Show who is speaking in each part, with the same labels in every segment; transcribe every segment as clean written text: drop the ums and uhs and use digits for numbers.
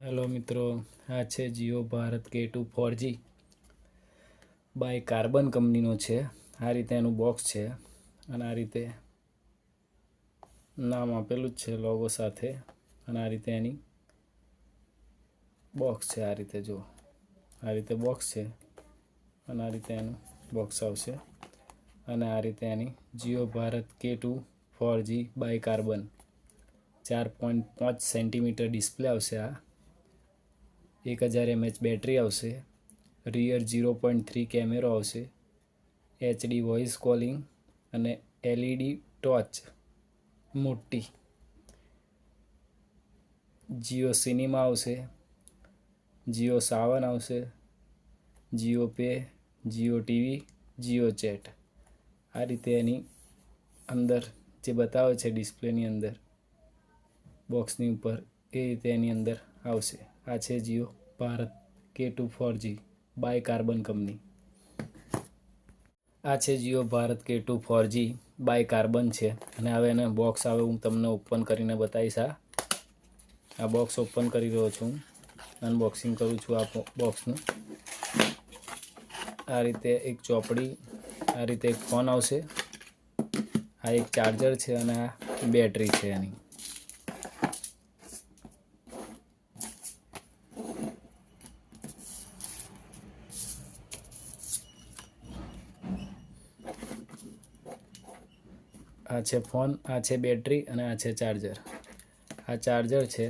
Speaker 1: Hello મિત્રો, આ છે Jio Bharat K2 4G by carbon કંપનીનો છે. આ રીતે એનું બોક્સ છે અને આ રીતે નામ આપેલું જ છે લોગો સાથે. અને આ રીતે એની બોક્સ છે. આ રીતે જો આ રીતે બોક્સ છે અને આ રીતે એનું બોક્સ આવશે. અને આ રીતે એની Jio Bharat K2 4G by Karbonn 4.5 centimetre display આવશે. આ 1000 mAh બેટરી આવશે. રિયર 0.3 કેમેરો આવશે. HD વોઇસ કોલિંગ અને LED ટોચ મોટી. જીઓ સિનેમા આવશે, જીઓ સાવન આવશે, Jio pay, Jio TV, Jio chat. આ રીતે એની અંદર જે બતાવે છે ડિસ્પ્લેની અંદર બોક્સની ઉપર એ રીતે એની અંદર આવશે. આ છે Jio Bharat K2 4G by Karbonn company. આ છે Jio Bharat K2 4G by carbon છે. અને હવે એને બોક્સ આવે હું તમને ઓપન કરીને બતાવીશ. આ બોક્સ ઓપન કરી રહ્યો છું, અનબોક્સિંગ કરું છું આ બોક્સનું. આ રીતે એક ચોપડી, આ રીતે એક ફોન આવશે, આ એક ચાર્જર છે અને આ બેટરી છે એની. આ છે ફોન, આ છે બેટરી અને આ છે ચાર્જર. આ ચાર્જર છે,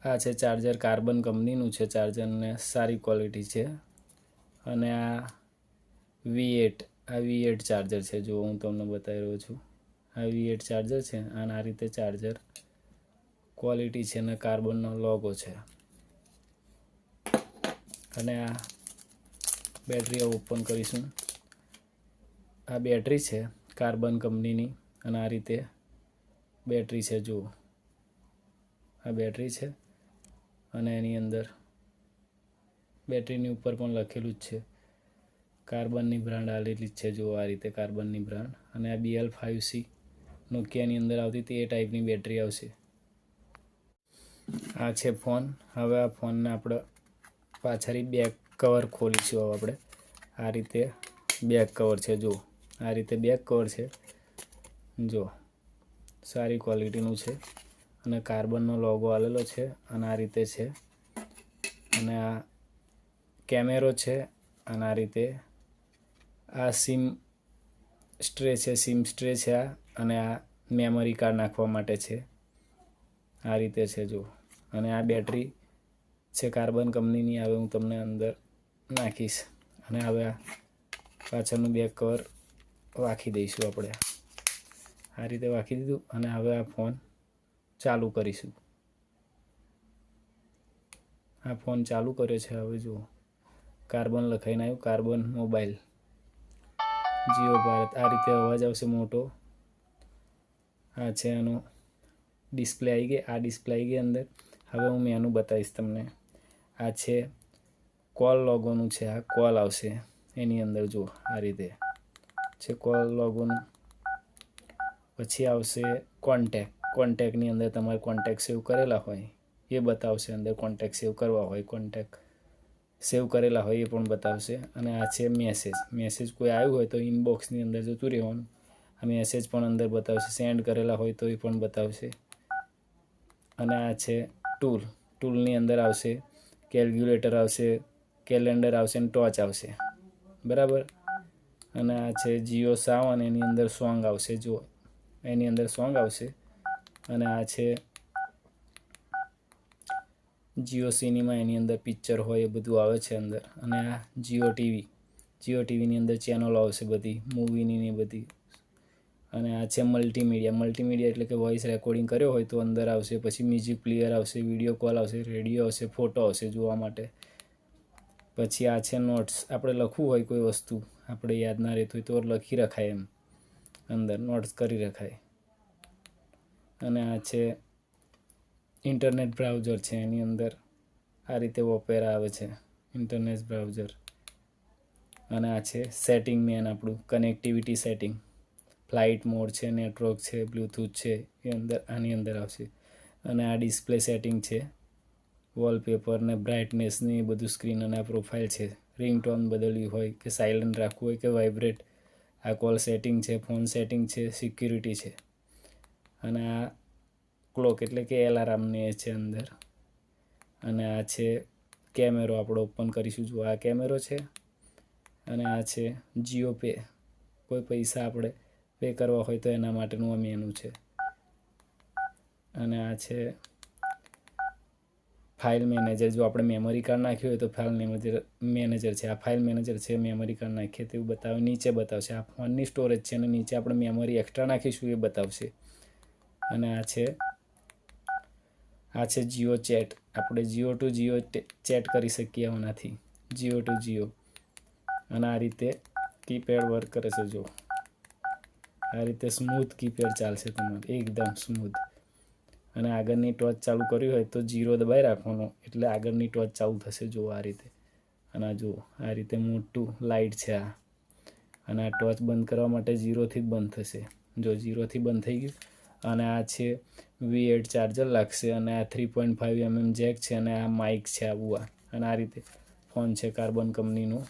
Speaker 1: આ છે ચાર્જર કાર્બન કંપનીનું છે ચાર્જરને સારી ક્વોલિટી છે. અને આ V8, આ V8 ચાર્જર છે. જો હું તમને બતાવી રહ્યો છું, આ V8 ચાર્જર છે અને આ રીતે ચાર્જર ક્વોલિટી છે અને કાર્બનનો લોગો છે. અને આ બેટરી ઓપન કરીશું. આ બેટરી છે કાર્બન કંપનીની અને આ રીતે બેટરી છે. જુઓ આ બેટરી છે અને એની અંદર બેટરીની ઉપર પણ લખેલું જ છે કાર્બનની બ્રાન્ડ આલેલી જ છે. જુઓ આ રીતે કાર્બનની બ્રાન્ડ. અને આ BL5C નોકિયાની અંદર આવતી હતી એ ટાઈપની બેટરી આવશે. આ છે ફોન. હવે આ ફોનને આપણે પાછળથી બેક કવર ખોલીશું. હવે આપણે આ રીતે બેક કવર છે. જુઓ આ રીતે બેક કવર છે. જો સારી ક્વોલિટીનું છે અને કાર્બનનો લોગો આલેલો છે અને આ રીતે છે. અને આ કેમેરો છે અને આ રીતે આ સિમ સ્ટ્રે છે, સિમ સ્ટ્રે છે આ. અને આ મેમરી કાર્ડ નાખવા માટે છે. આ રીતે છે જો. અને આ બેટરી છે કાર્બન કંપનીની. હવે હું તમને અંદર નાખીશ અને હવે આ પાછળનું બેક કવર રાખી દઈશું આપણે. આ રીતે રાખી દીધું અને હવે આ ફોન ચાલુ કરીશું. આ ફોન ચાલુ કર્યો છે. હવે જુઓ કાર્બન લખાઈને આવ્યું, કાર્બન મોબાઈલ જીઓ ભારત. આ રીતે અવાજ આવશે મોટો. આ છે એનો ડિસ્પ્લે આવી ગઈ. આ ડિસ્પ્લે આવી ગઈ અંદર. હવે હું મેનુ બતાવીશ તમને. આ છે કોલ લોગોનું છે. આ કોલ આવશે એની અંદર. જુઓ આ રીતે છે કોલ લોગોનું. પછી આવશે કોન્ટેક. કોન્ટેકની અંદર તમારે કોન્ટેક સેવ કરેલા હોય એ બતાવશે અંદર. કોન્ટેક સેવ કરવા હોય, કોન્ટેક સેવ કરેલા હોય એ પણ બતાવશે. અને આ છે મેસેજ. મેસેજ કોઈ આવ્યું હોય તો ઇનબોક્સની અંદર જતું રહેવાનું. આ મેસેજ પણ અંદર બતાવશે. સેન્ડ કરેલા હોય તો એ પણ બતાવશે. અને આ છે ટૂલ. ટૂલની અંદર આવશે કેલ્ક્યુલેટર આવશે, કેલેન્ડર આવશે અને ટોચ આવશે. બરાબર. અને આ છે જીઓ સાવન. એની અંદર સોંગ આવશે. જુઓ એની અંદર સોંગ આવશે. અને આ છે જીઓ સિનેમા. એની અંદર પિક્ચર હોય એ બધું આવે છે અંદર. અને આ જીઓ ટીવી. જીઓ ટીવીની અંદર ચેનલો આવશે બધી મૂવીની ને બધી. અને આ છે મલ્ટીમીડિયા. મલ્ટીમીડિયા એટલે કે વોઇસ રેકોર્ડિંગ કર્યો હોય તો અંદર આવશે. પછી મ્યુઝિક પ્લેયર આવશે, વિડીયો કોલ આવશે, રેડિયો આવશે, ફોટો આવશે જોવા માટે. પછી આ છે નોટ્સ. આપણે લખવું હોય કોઈ વસ્તુ આપણે યાદ ના રહેતું હોય તો લખી રખાય એમ અંદર નોટ્સ કરી રખાય. અને આ છે ઇન્ટરનેટ બ્રાઉઝર છે. એની અંદર આ રીતે ઓપેરા આવે છે, ઇન્ટરનેટ બ્રાઉઝર. અને આ છે સેટિંગ મેન આપણું કનેક્ટિવિટી સેટિંગ. ફ્લાઇટ મોડ છે, નેટવર્ક છે, બ્લૂટૂથ છે એ અંદર આની અંદર આવશે. અને આ ડિસ્પ્લે સેટિંગ છે વોલપેપર ને બ્રાઇટનેસની એ બધું સ્ક્રીન અને આ પ્રોફાઇલ છે. રિંગટોન બદલવી હોય કે સાયલન્ટ રાખવું હોય કે વાઇબ્રેટ, આ કોલ સેટિંગ છે, ફોન સેટિંગ છે, સિક્યુરિટી છે. અને આ ક્લોક એટલે કે એલાર્મની એ છે અંદર. અને આ છે કેમેરો, આપણે ઓપન કરીશું. જો આ કેમેરો છે. અને આ છે જીઓ પે, કોઈ પૈસા આપણે પે કરવા હોય તો એના માટેનું આ મેનુ છે. અને આ છે ફાઇલ મેનેજર, જો આપણે મેમરી કાર્ડ નાખ્યું હોય તો ફાઇલ મેનેજર છે. આ ફાઇલ મેનેજર છે, મેમરી કાર્ડ નાખીએ તેવું બતાવે, નીચે બતાવશે. આ ફોનની સ્ટોરેજ છે અને નીચે આપણે મેમરી એક્સ્ટ્રા નાખીશું એ બતાવશે. અને આ છે જીઓ ચેટ, આપણે જીઓ ટુ જીઓ ચેટ કરી શકીએ આનાથી, જીઓ ટુ જીઓ. અને આ રીતે કીપેડ વર્ક કરે છે. જો આ રીતે સ્મૂથ કીપેડ ચાલશે તમારે, એકદમ સ્મૂથ. અને આગળની ટોચ ચાલુ કરવી હોય તો 0 દબાઈ રાખવાનો એટલે આગળની ટોચ ચાલુ થશે. જો આ રીતે. અને આ જુઓ આ રીતે મોટું લાઇટ છે આ. અને આ ટોચ બંધ કરવા માટે 0થી જ બંધ થશે. જો 0થી બંધ થઈ ગયું. અને આ છે V8 ચાર્જર લાગશે. અને આ 3.5mm જેક છે. અને આ માઇક છે આવું આ. અને આ રીતે ફોન છે કાર્બન કંપનીનું.